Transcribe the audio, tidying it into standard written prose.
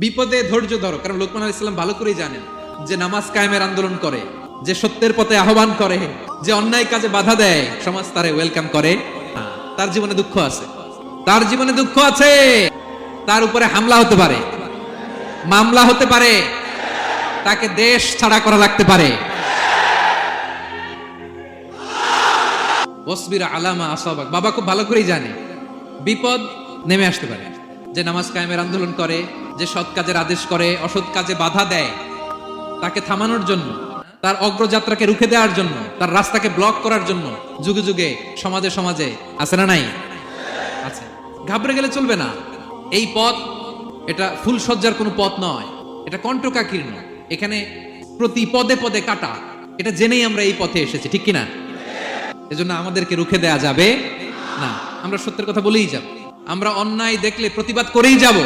বিপদে ধৈর্য ধরো, কারণ লোকমান আলাইহিস সালাম ভালো করেই জানেন যে নামাজ কায়েমের আন্দোলন করে, যে সত্যের পথে আহ্বান করে, যে অন্যায় কাজে বাধা দেয়, সমাজ তারে ওয়েলকাম করে না। তার জীবনে দুঃখ আছে, তার জীবনে দুঃখ আছে, তার উপরে হামলা হতে পারে, মামলা হতে পারে, তাকে দেশ ছাড়া করা লাগতে পারে। ওয়াসবির আলামা আসাবাক, বাবা খুব ভালো করেই জানে বিপদ নেমে আসতে পারে। যে নামাজ কায়েমের আন্দোলন করে, যে সৎ কাজের আদেশ করে, অসৎ কাজে বাধা দেয়, তাকে থামানোর জন্য, তার অগ্রযাত্রাকে রুখে দেওয়ার জন্য, তার রাস্তাকে ব্লক করার জন্য যুগে যুগে সমাজে সমাজে আছে না নাই? আছে। ঘাবড়ে গেলে চলবে না। এই পথ এটা ফুলসজ্জার কোনো পথ নয়, এটা কণ্টকাকীর্ণ, এখানে প্রতি পদে পদে কাটা। এটা জেনেই আমরা এই পথে এসেছি, ঠিক কিনা? এজন্য আমাদেরকে রুখে দেয়া যাবে না। আমরা সত্যের কথা বলেই যাব, আমরা অন্যায় দেখলে প্রতিবাদ করেই যাব।